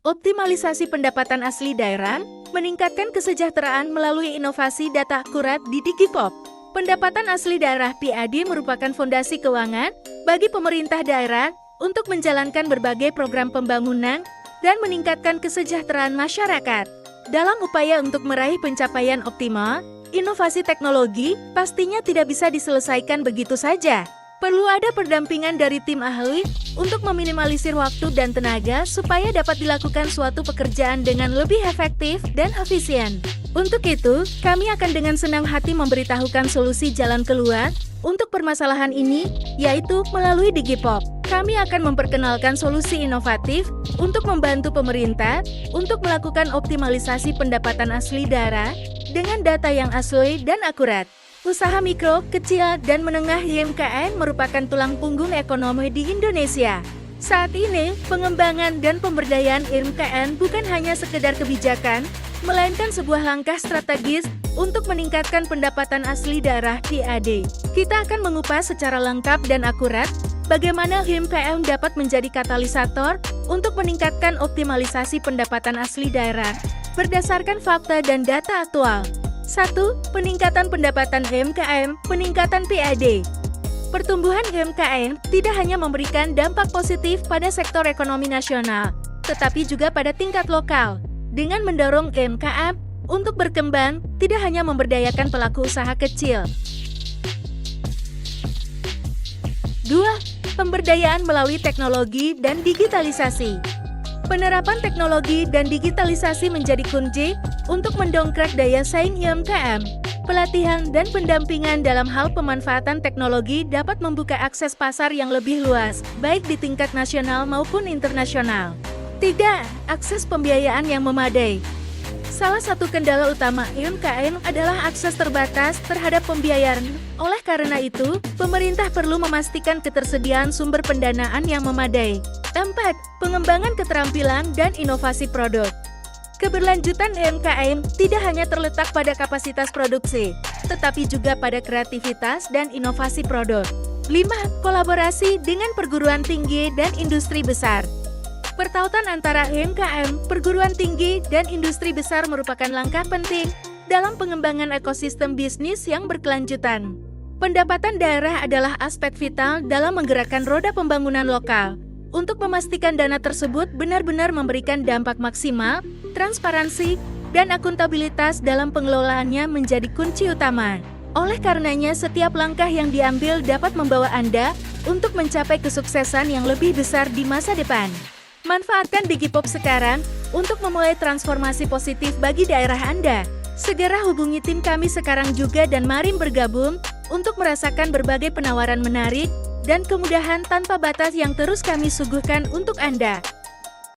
Optimalisasi pendapatan asli daerah, meningkatkan kesejahteraan melalui inovasi data akurat di Digipop. Pendapatan asli daerah (PAD) merupakan fondasi keuangan bagi pemerintah daerah untuk menjalankan berbagai program pembangunan dan meningkatkan kesejahteraan masyarakat. Dalam upaya untuk meraih pencapaian optimal, inovasi teknologi pastinya tidak bisa diselesaikan begitu saja. Perlu ada pendampingan dari tim ahli untuk meminimalisir waktu dan tenaga supaya dapat dilakukan suatu pekerjaan dengan lebih efektif dan efisien. Untuk itu, kami akan dengan senang hati memberitahukan solusi jalan keluar untuk permasalahan ini, yaitu melalui Digipop. Kami akan memperkenalkan solusi inovatif untuk membantu pemerintah untuk melakukan optimalisasi pendapatan asli daerah dengan data yang asli dan akurat. Usaha mikro, kecil, dan menengah (UMKM) merupakan tulang punggung ekonomi di Indonesia. Saat ini, pengembangan dan pemberdayaan UMKM bukan hanya sekedar kebijakan, melainkan sebuah langkah strategis untuk meningkatkan pendapatan asli daerah (PAD). Kita akan mengupas secara lengkap dan akurat bagaimana UMKM dapat menjadi katalisator untuk meningkatkan optimalisasi pendapatan asli daerah berdasarkan fakta dan data aktual. 1. Peningkatan pendapatan UMKM, peningkatan PAD. Pertumbuhan UMKM tidak hanya memberikan dampak positif pada sektor ekonomi nasional, tetapi juga pada tingkat lokal. Dengan mendorong UMKM untuk berkembang, tidak hanya memberdayakan pelaku usaha kecil. 2. Pemberdayaan melalui teknologi dan digitalisasi. Penerapan teknologi dan digitalisasi menjadi kunci untuk mendongkrak daya saing UMKM. Pelatihan dan pendampingan dalam hal pemanfaatan teknologi dapat membuka akses pasar yang lebih luas, baik di tingkat nasional maupun internasional. 3. Akses pembiayaan yang memadai. Salah satu kendala utama UMKM adalah akses terbatas terhadap pembiayaan. Oleh karena itu, pemerintah perlu memastikan ketersediaan sumber pendanaan yang memadai. 4. Pengembangan keterampilan dan inovasi produk. Keberlanjutan UMKM tidak hanya terletak pada kapasitas produksi, tetapi juga pada kreativitas dan inovasi produk. 5. Kolaborasi dengan perguruan tinggi dan industri besar. Pertautan antara UMKM, perguruan tinggi, dan industri besar merupakan langkah penting dalam pengembangan ekosistem bisnis yang berkelanjutan. Pendapatan daerah adalah aspek vital dalam menggerakkan roda pembangunan lokal. Untuk memastikan dana tersebut benar-benar memberikan dampak maksimal, transparansi, dan akuntabilitas dalam pengelolaannya menjadi kunci utama. Oleh karenanya, setiap langkah yang diambil dapat membawa Anda untuk mencapai kesuksesan yang lebih besar di masa depan. Manfaatkan Digipop sekarang untuk memulai transformasi positif bagi daerah Anda. Segera hubungi tim kami sekarang juga dan mari bergabung untuk merasakan berbagai penawaran menarik dan kemudahan tanpa batas yang terus kami suguhkan untuk Anda.